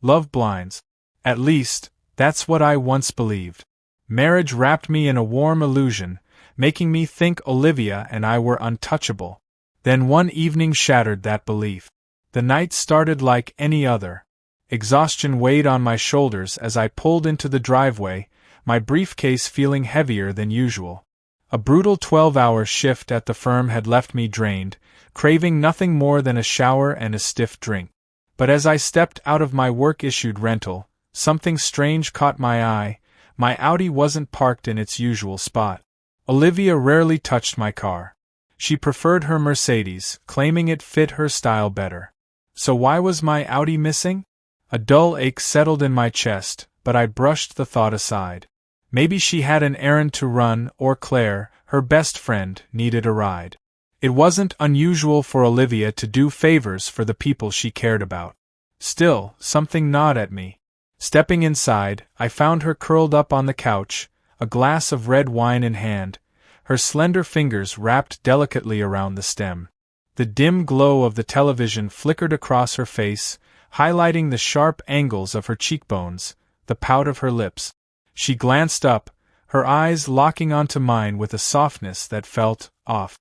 Love blinds. At least, that's what I once believed. Marriage wrapped me in a warm illusion, making me think Olivia and I were untouchable. Then one evening shattered that belief. The night started like any other. Exhaustion weighed on my shoulders as I pulled into the driveway, my briefcase feeling heavier than usual. A brutal 12-hour shift at the firm had left me drained, craving nothing more than a shower and a stiff drink. But as I stepped out of my work-issued rental, something strange caught my eye. My Audi wasn't parked in its usual spot. Olivia rarely touched my car. She preferred her Mercedes, claiming it fit her style better. So why was my Audi missing? A dull ache settled in my chest, but I brushed the thought aside. Maybe she had an errand to run, or Claire, her best friend, needed a ride. It wasn't unusual for Olivia to do favors for the people she cared about. Still, something gnawed at me. Stepping inside, I found her curled up on the couch, a glass of red wine in hand, her slender fingers wrapped delicately around the stem. The dim glow of the television flickered across her face, highlighting the sharp angles of her cheekbones, the pout of her lips. She glanced up, her eyes locking onto mine with a softness that felt off.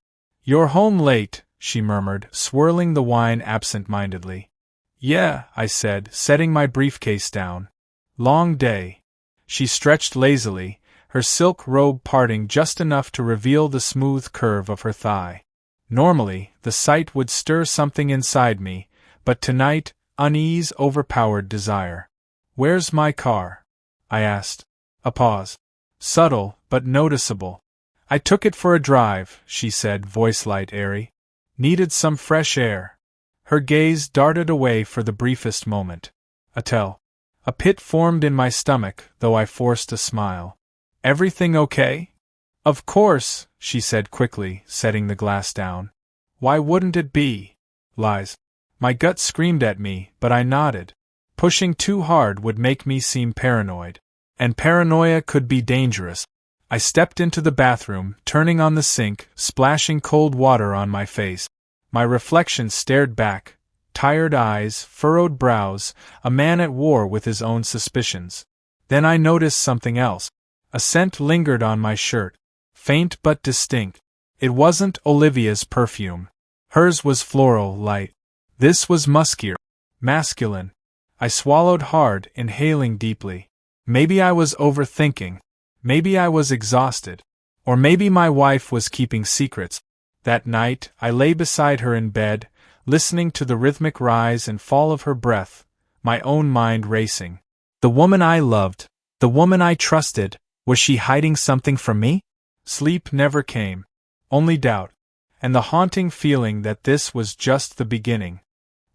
"You're home late," she murmured, swirling the wine absent-mindedly. "Yeah," I said, setting my briefcase down. "Long day." She stretched lazily, her silk robe parting just enough to reveal the smooth curve of her thigh. Normally, the sight would stir something inside me, but tonight, unease overpowered desire. "Where's my car?" I asked. A pause. Subtle, but noticeable. "I took it for a drive," she said, voice light airy. "Needed some fresh air." Her gaze darted away for the briefest moment. A pit formed in my stomach, though I forced a smile. "Everything okay?" "Of course," she said quickly, setting the glass down. "Why wouldn't it be?" "Lies." My gut screamed at me, but I nodded. Pushing too hard would make me seem paranoid. And paranoia could be dangerous. I stepped into the bathroom, turning on the sink, splashing cold water on my face. My reflection stared back, tired eyes, furrowed brows, a man at war with his own suspicions. Then I noticed something else. A scent lingered on my shirt. Faint but distinct. It wasn't Olivia's perfume. Hers was floral, light. This was muskier. Masculine. I swallowed hard, inhaling deeply. Maybe I was overthinking. Maybe I was exhausted. Or maybe my wife was keeping secrets. That night, I lay beside her in bed, listening to the rhythmic rise and fall of her breath, my own mind racing. The woman I loved, the woman I trusted, was she hiding something from me? Sleep never came. Only doubt. And the haunting feeling that this was just the beginning.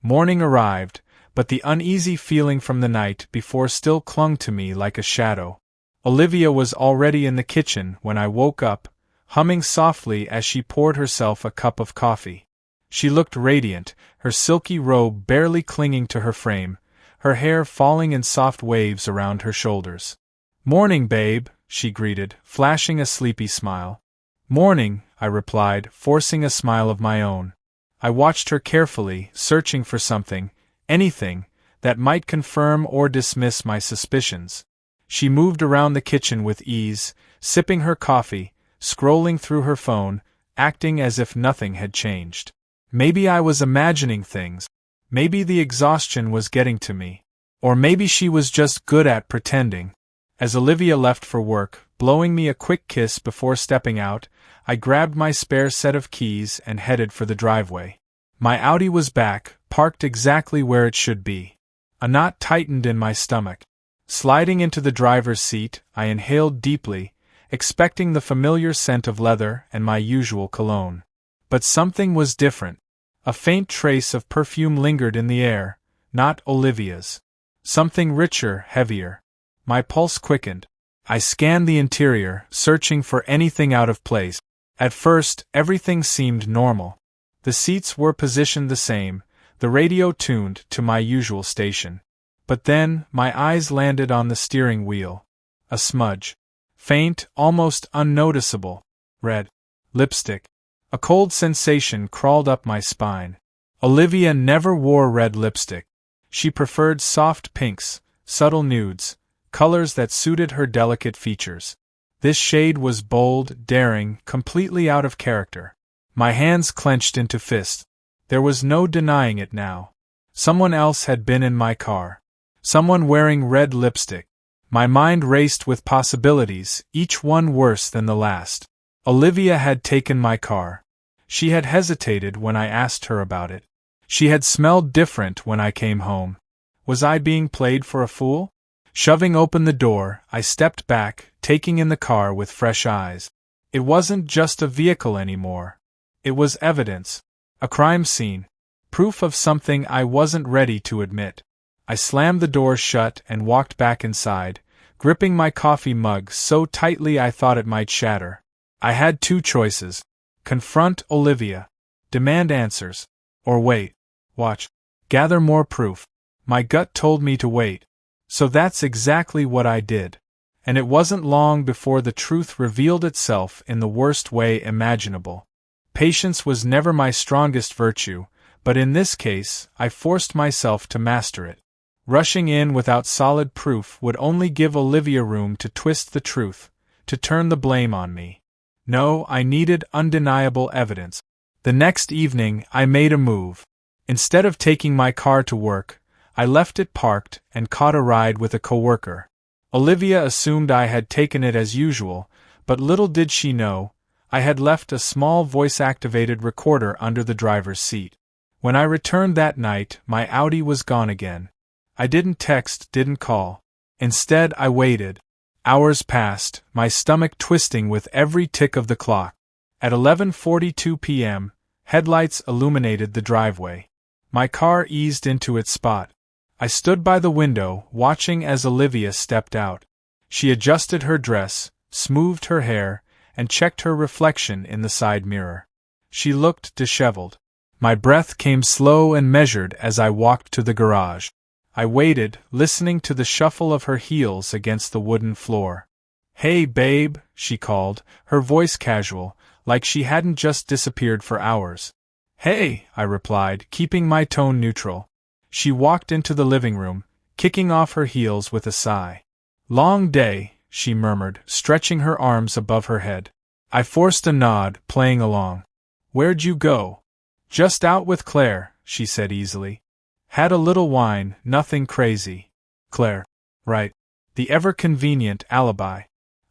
Morning arrived, but the uneasy feeling from the night before still clung to me like a shadow. Olivia was already in the kitchen when I woke up, humming softly as she poured herself a cup of coffee. She looked radiant, her silky robe barely clinging to her frame, her hair falling in soft waves around her shoulders. "Morning, babe," she greeted, flashing a sleepy smile. "Morning," I replied, forcing a smile of my own. I watched her carefully, searching for something, anything, that might confirm or dismiss my suspicions. She moved around the kitchen with ease, sipping her coffee, scrolling through her phone, acting as if nothing had changed. Maybe I was imagining things. Maybe the exhaustion was getting to me. Or maybe she was just good at pretending. As Olivia left for work, blowing me a quick kiss before stepping out, I grabbed my spare set of keys and headed for the driveway. My Audi was back, parked exactly where it should be. A knot tightened in my stomach. Sliding into the driver's seat, I inhaled deeply, expecting the familiar scent of leather and my usual cologne. But something was different. A faint trace of perfume lingered in the air, not Olivia's. Something richer, heavier. My pulse quickened. I scanned the interior, searching for anything out of place. At first, everything seemed normal. The seats were positioned the same, the radio tuned to my usual station. But then, my eyes landed on the steering wheel. A smudge. Faint, almost unnoticeable. Red. Lipstick. A cold sensation crawled up my spine. Olivia never wore red lipstick. She preferred soft pinks, subtle nudes, colors that suited her delicate features. This shade was bold, daring, completely out of character. My hands clenched into fists. There was no denying it now. Someone else had been in my car. Someone wearing red lipstick. My mind raced with possibilities, each one worse than the last. Olivia had taken my car. She had hesitated when I asked her about it. She had smelled different when I came home. Was I being played for a fool? Shoving open the door, I stepped back, taking in the car with fresh eyes. It wasn't just a vehicle anymore. It was evidence. A crime scene. Proof of something I wasn't ready to admit. I slammed the door shut and walked back inside, gripping my coffee mug so tightly I thought it might shatter. I had two choices. Confront Olivia. Demand answers. Or wait. Watch. Gather more proof. My gut told me to wait. So that's exactly what I did. And it wasn't long before the truth revealed itself in the worst way imaginable. Patience was never my strongest virtue, but in this case, I forced myself to master it. Rushing in without solid proof would only give Olivia room to twist the truth, to turn the blame on me. No, I needed undeniable evidence. The next evening, I made a move. Instead of taking my car to work, I left it parked and caught a ride with a coworker. Olivia assumed I had taken it as usual, but little did she know, I had left a small voice-activated recorder under the driver's seat. When I returned that night, my Audi was gone again. I didn't text, didn't call. Instead, I waited. Hours passed, my stomach twisting with every tick of the clock. At 11:42 p.m., headlights illuminated the driveway. My car eased into its spot. I stood by the window, watching as Olivia stepped out. She adjusted her dress, smoothed her hair, and checked her reflection in the side mirror. She looked disheveled. My breath came slow and measured as I walked to the garage. I waited, listening to the shuffle of her heels against the wooden floor. "Hey, babe," she called, her voice casual, like she hadn't just disappeared for hours. "Hey," I replied, keeping my tone neutral. She walked into the living room, kicking off her heels with a sigh. "Long day," she murmured, stretching her arms above her head. I forced a nod, playing along. "Where'd you go?" "Just out with Claire," she said easily. "Had a little wine, nothing crazy." Claire. Right. The ever-convenient alibi.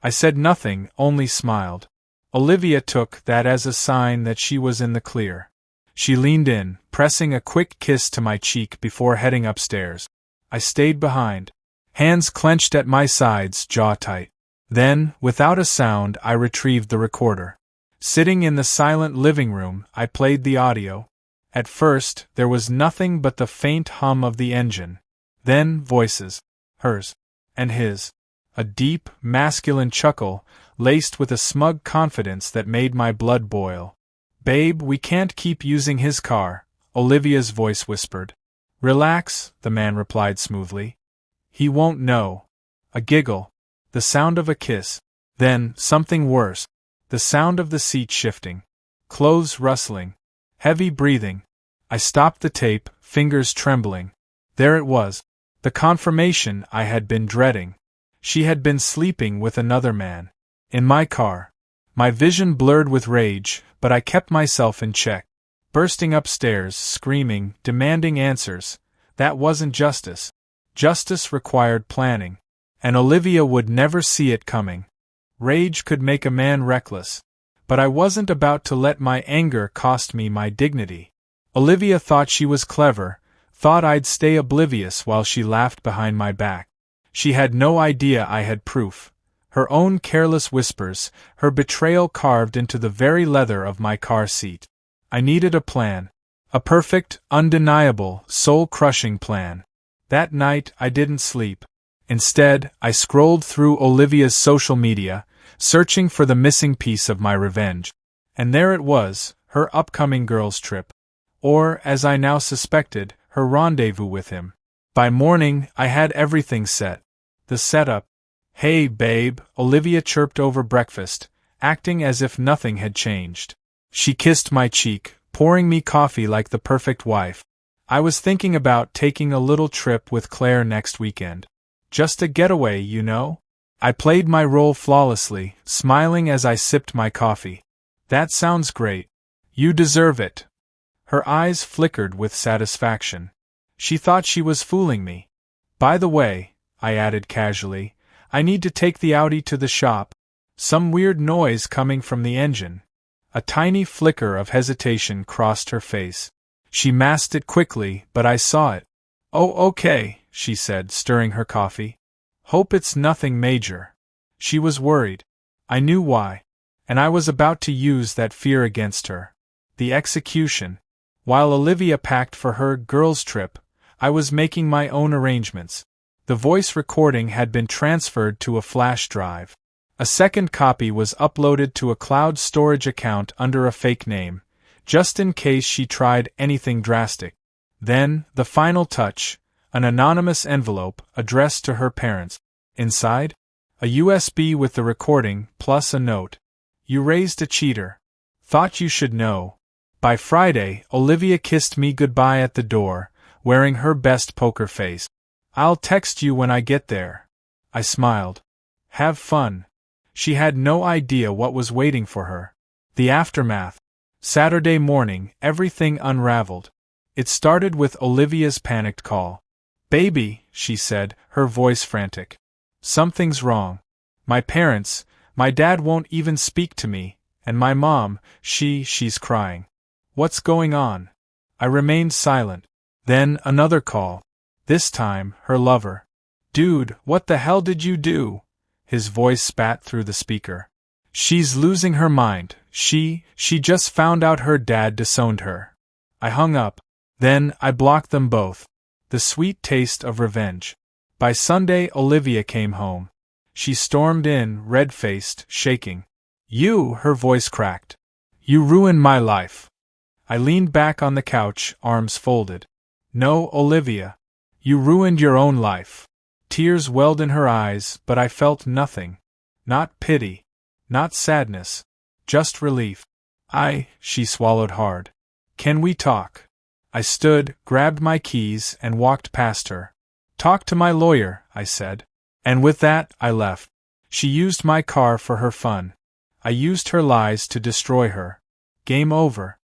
I said nothing, only smiled. Olivia took that as a sign that she was in the clear. She leaned in, pressing a quick kiss to my cheek before heading upstairs. I stayed behind. Hands clenched at my sides, jaw tight. Then, without a sound, I retrieved the recorder. Sitting in the silent living room, I played the audio. At first, there was nothing but the faint hum of the engine. Then, voices. Hers. And his. A deep, masculine chuckle, laced with a smug confidence that made my blood boil. "Babe, we can't keep using his car," Olivia's voice whispered. "Relax," the man replied smoothly. "He won't know." A giggle. The sound of a kiss. Then, something worse. The sound of the seat shifting. Clothes rustling. Heavy breathing. I stopped the tape, fingers trembling. There it was. The confirmation I had been dreading. She had been sleeping with another man. In my car. My vision blurred with rage, but I kept myself in check. Bursting upstairs, screaming, demanding answers. That wasn't justice. Justice required planning. And Olivia would never see it coming. Rage could make a man reckless. But I wasn't about to let my anger cost me my dignity. Olivia thought she was clever, thought I'd stay oblivious while she laughed behind my back. She had no idea I had proof. Her own careless whispers, her betrayal carved into the very leather of my car seat. I needed a plan. A perfect, undeniable, soul-crushing plan. That night I didn't sleep. Instead, I scrolled through Olivia's social media, searching for the missing piece of my revenge. And there it was, her upcoming girls' trip. Or, as I now suspected, her rendezvous with him. By morning, I had everything set. The setup. "Hey, babe," Olivia chirped over breakfast, acting as if nothing had changed. She kissed my cheek, pouring me coffee like the perfect wife. I was thinking about taking a little trip with Claire next weekend. Just a getaway, you know? I played my role flawlessly, smiling as I sipped my coffee. That sounds great. You deserve it. Her eyes flickered with satisfaction. She thought she was fooling me. By the way, I added casually, I need to take the Audi to the shop. Some weird noise coming from the engine. A tiny flicker of hesitation crossed her face. She masked it quickly, but I saw it. Oh, okay, she said, stirring her coffee. Hope it's nothing major. She was worried. I knew why. And I was about to use that fear against her. The execution. While Olivia packed for her girls' trip, I was making my own arrangements. The voice recording had been transferred to a flash drive. A second copy was uploaded to a cloud storage account under a fake name, just in case she tried anything drastic. Then, the final touch, an anonymous envelope addressed to her parents. Inside, a USB with the recording plus a note. You raised a cheater. Thought you should know. By Friday, Olivia kissed me goodbye at the door, wearing her best poker face. I'll text you when I get there. I smiled. Have fun. She had no idea what was waiting for her. The aftermath. Saturday morning, everything unraveled. It started with Olivia's panicked call. Baby, she said, her voice frantic. Something's wrong. My parents, my dad won't even speak to me, and my mom, she's crying. What's going on? I remained silent. Then, another call. This time, her lover. Dude, what the hell did you do? His voice spat through the speaker. She's losing her mind. She just found out her dad disowned her. I hung up. Then, I blocked them both. The sweet taste of revenge. By Sunday, Olivia came home. She stormed in, red-faced, shaking. You, her voice cracked. You ruined my life. I leaned back on the couch, arms folded. No, Olivia. You ruined your own life. Tears welled in her eyes, but I felt nothing. Not pity. Not sadness. Just relief. She swallowed hard. Can we talk? I stood, grabbed my keys, and walked past her. Talk to my lawyer, I said. And with that, I left. She used my car for her fun. I used her lies to destroy her. Game over.